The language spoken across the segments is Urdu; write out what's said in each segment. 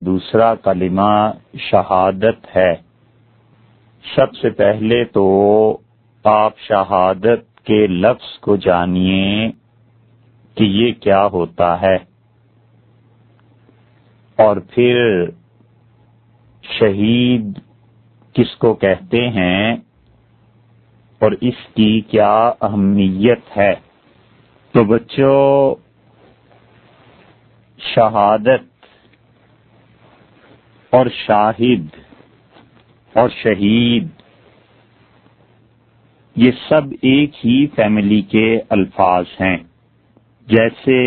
دوسرا کلمہ شہادت ہے۔ سب سے پہلے تو آپ شہادت کے لفظ کو جانیے کہ یہ کیا ہوتا ہے، اور پھر شہید کس کو کہتے ہیں اور اس کی کیا اہمیت ہے۔ تو بچوں، شہادت اور شاہد اور شہید یہ سب ایک ہی فیملی کے الفاظ ہیں۔ جیسے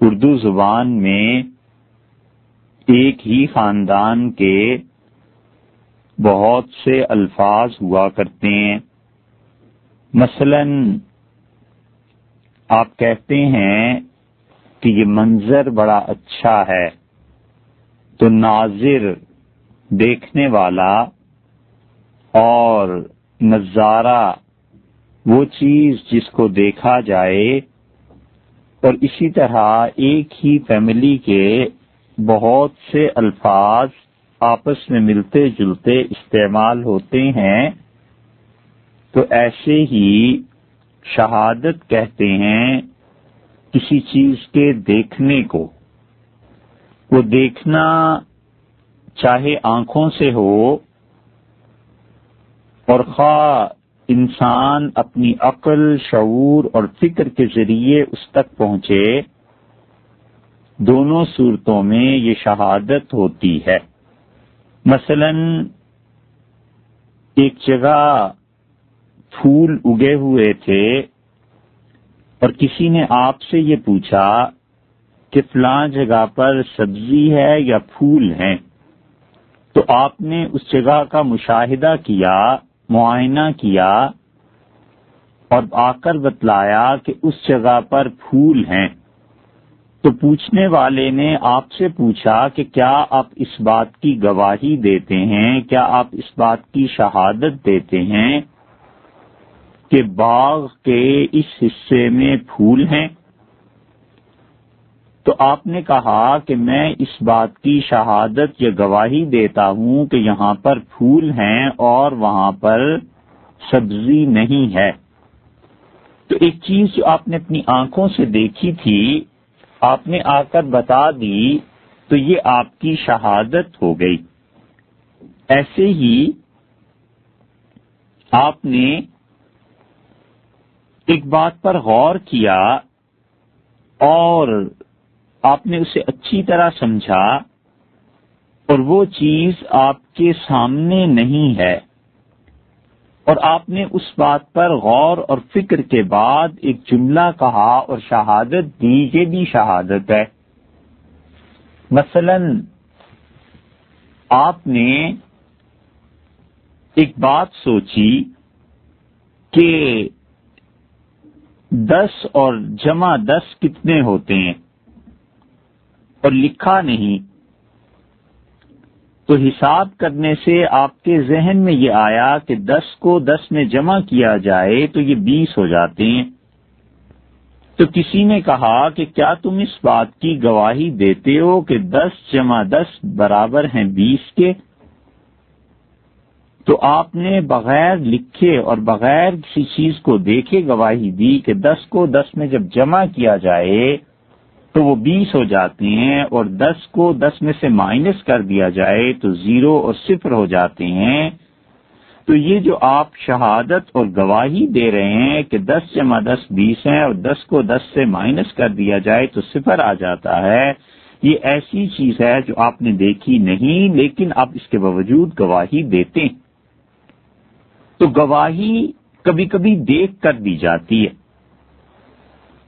اردو زبان میں ایک ہی خاندان کے بہت سے الفاظ ہوا کرتے ہیں۔ مثلا آپ کہتے ہیں کہ یہ منظر بڑا اچھا ہے، تو ناظر دیکھنے والا اور نظارہ وہ چیز جس کو دیکھا جائے، اور اسی طرح ایک ہی فیملی کے بہت سے الفاظ آپس میں ملتے جلتے استعمال ہوتے ہیں، تو ایسے ہی شہادت کہتے ہیں کسی چیز کے دیکھنے کو۔ وہ دیکھنا چاہے آنکھوں سے ہو اور خواہ انسان اپنی عقل، شعور اور فکر کے ذریعے اس تک پہنچے، دونوں صورتوں میں یہ شہادت ہوتی ہے۔ مثلا ایک جگہ پھول اگے ہوئے تھے اور کسی نے آپ سے یہ پوچھا کہ فلاں جگہ پر سبزی ہے یا پھول ہیں، تو آپ نے اس جگہ کا مشاہدہ کیا، معائنہ کیا اور آ کر بتلایا کہ اس جگہ پر پھول ہیں۔ تو پوچھنے والے نے آپ سے پوچھا کہ کیا آپ اس بات کی گواہی دیتے ہیں، کیا آپ اس بات کی شہادت دیتے ہیں کہ باغ کے اس حصے میں پھول ہیں؟ تو آپ نے کہا کہ میں اس بات کی شہادت یا گواہی دیتا ہوں کہ یہاں پر پھول ہیں اور وہاں پر سبزی نہیں ہے۔ تو ایک چیز جو آپ نے اپنی آنکھوں سے دیکھی تھی، آپ نے آ کر بتا دی، تو یہ آپ کی شہادت ہو گئی۔ ایسے ہی آپ نے ایک بات پر غور کیا اور آپ نے اسے اچھی طرح سمجھا، اور وہ چیز آپ کے سامنے نہیں ہے، اور آپ نے اس بات پر غور اور فکر کے بعد ایک جملہ کہا اور شہادت دی، یہ بھی شہادت ہے۔ مثلا آپ نے ایک بات سوچی کہ 10 اور جمع 10 کتنے ہوتے ہیں، اور لکھا نہیں، تو حساب کرنے سے آپ کے ذہن میں یہ آیا کہ 10 کو 10 میں جمع کیا جائے تو یہ 20 ہو جاتے ہیں۔ تو کسی نے کہا کہ کیا تم اس بات کی گواہی دیتے ہو کہ 10 جمع 10 برابر ہیں 20 کے؟ تو آپ نے بغیر لکھے اور بغیر کسی چیز کو دیکھے گواہی دی کہ 10 کو 10 میں جب جمع کیا جائے تو وہ 20 ہو جاتے ہیں، اور 10 کو 10 میں سے مائنس کر دیا جائے تو 0 اور 0 ہو جاتے ہیں۔ تو یہ جو آپ شہادت اور گواہی دے رہے ہیں کہ 10 جمع 10 20 ہیں، اور 10 کو 10 سے مائنس کر دیا جائے تو 0 آ جاتا ہے، یہ ایسی چیز ہے جو آپ نے دیکھی نہیں، لیکن آپ اس کے باوجود گواہی دیتے ہیں۔ تو گواہی کبھی کبھی دیکھ کر دی جاتی ہے،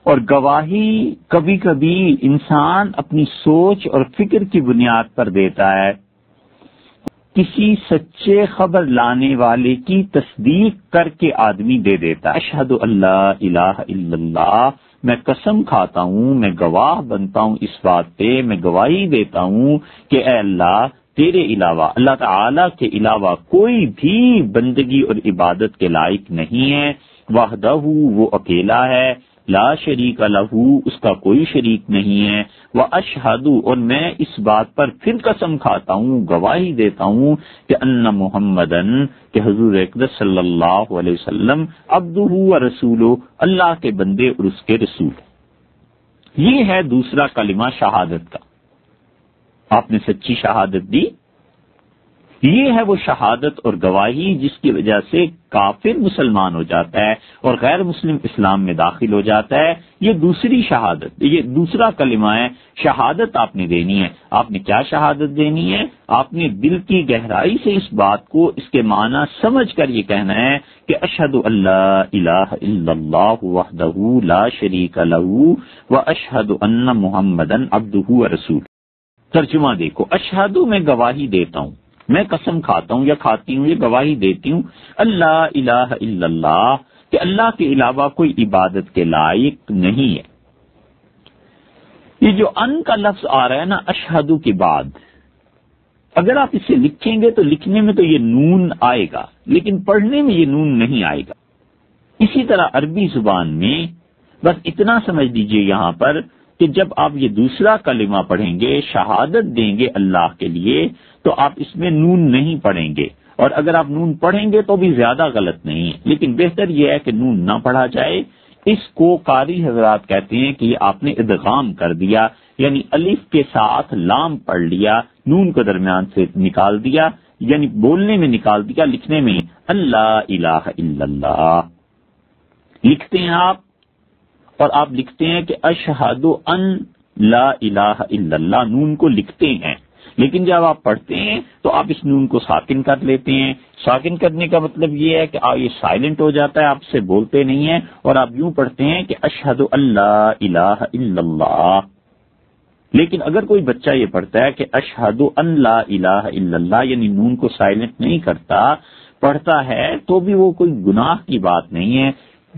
اور گواہی کبھی کبھی انسان اپنی سوچ اور فکر کی بنیاد پر دیتا ہے۔ کسی سچے خبر لانے والے کی تصدیق کر کے آدمی دے دیتا ہے۔ اشہد ان لا الہ الا اللہ، میں قسم کھاتا ہوں، میں گواہ بنتا ہوں اس بات پہ، میں گواہی دیتا ہوں کہ اے اللہ، تیرے علاوہ، اللہ تعالی کے علاوہ کوئی بھی بندگی اور عبادت کے لائق نہیں ہے۔ وحدہ، وہ اکیلا ہے، لا شریک لہو، اس کا کوئی شریک نہیں ہے، واشہد، اور میں اس بات پر پھر قسم کھاتا ہوں، گواہی دیتا ہوں کہ ان محمدن، کہ حضور اقدس صلی اللہ علیہ وسلم عبدہ و رسولہ، اللہ کے بندے اور اس کے رسول۔ یہ ہے دوسرا کلمہ شہادت کا۔ آپ نے سچی شہادت دی، یہ ہے وہ شہادت اور گواہی جس کی وجہ سے کافر مسلمان ہو جاتا ہے اور غیر مسلم اسلام میں داخل ہو جاتا ہے۔ یہ دوسری شہادت، یہ دوسرا کلمہ ہے۔ شہادت آپ نے دینی ہے۔ آپ نے کیا شہادت دینی ہے؟ آپ نے دل کی گہرائی سے اس بات کو، اس کے معنی سمجھ کر یہ کہنا ہے کہ اشہد ان لا الہ الا اللہ وحدہ لا شریک لہ واشہد ان محمدن عبدہ ورسولہ۔ ترجمہ دیکھو، اشہد میں گواہی دیتا ہوں، میں قسم کھاتا ہوں یا کھاتی ہوں، یہ گواہی دیتی ہوں، اللہ الہ الا اللہ، کہ اللہ کے علاوہ کوئی عبادت کے لائق نہیں ہے۔ یہ جو ان کا لفظ آ رہا ہے نا اشہدو کے بعد، اگر آپ اسے لکھیں گے تو لکھنے میں تو یہ نون آئے گا، لیکن پڑھنے میں یہ نون نہیں آئے گا۔ اسی طرح عربی زبان میں بس اتنا سمجھ لیجئے یہاں پر کہ جب آپ یہ دوسرا کلمہ پڑھیں گے، شہادت دیں گے اللہ کے لیے، تو آپ اس میں نون نہیں پڑھیں گے، اور اگر آپ نون پڑھیں گے تو بھی زیادہ غلط نہیں ہے، لیکن بہتر یہ ہے کہ نون نہ پڑھا جائے۔ اس کو قاری حضرات کہتے ہیں کہ یہ آپ نے ادغام کر دیا، یعنی الف کے ساتھ لام پڑھ لیا، نون کو درمیان سے نکال دیا، یعنی بولنے میں نکال دیا، لکھنے میں اللہ الہ الا اللہ لکھتے ہیں آپ، اور آپ لکھتے ہیں کہ اشہد ان لا الہ الا اللہ، نون کو لکھتے ہیں، لیکن جب آپ پڑھتے ہیں تو آپ اس نون کو ساکن کر لیتے ہیں۔ ساکن کرنے کا مطلب یہ ہے کہ یہ سائلنٹ ہو جاتا ہے، آپ سے بولتے نہیں ہیں، اور آپ یوں پڑھتے ہیں کہ اشہد ان لا الہ الا اللہ۔ لیکن اگر کوئی بچہ یہ پڑھتا ہے کہ اشہد ان لا الہ الا اللہ، یعنی نون کو سائلنٹ نہیں کرتا، پڑھتا ہے، تو بھی وہ کوئی گناہ کی بات نہیں ہے،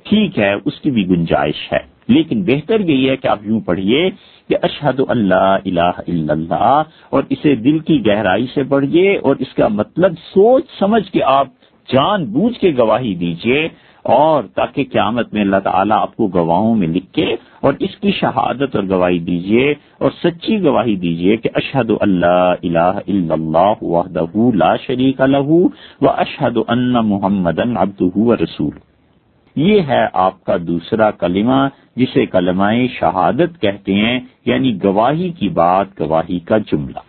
ٹھیک ہے، اس کی بھی گنجائش ہے، لیکن بہتر یہی ہے کہ آپ یوں پڑھیے کہ اشہد ان لا الہ الا اللہ، اور اسے دل کی گہرائی سے پڑھیے، اور اس کا مطلب سوچ سمجھ کے آپ جان بوجھ کے گواہی دیجیے، اور تاکہ قیامت میں اللہ تعالیٰ آپ کو گواہوں میں لکھے، اور اس کی شہادت اور گواہی دیجیے، اور سچی گواہی دیجیے کہ اشہد ان لا الہ الا اللہ وحدہ لا شریک لہ واشہد ان محمدن عبدہ ورسولہ۔ یہ ہے آپ کا دوسرا کلمہ، جسے کلمہ شہادت کہتے ہیں، یعنی گواہی کی بات، گواہی کا جملہ۔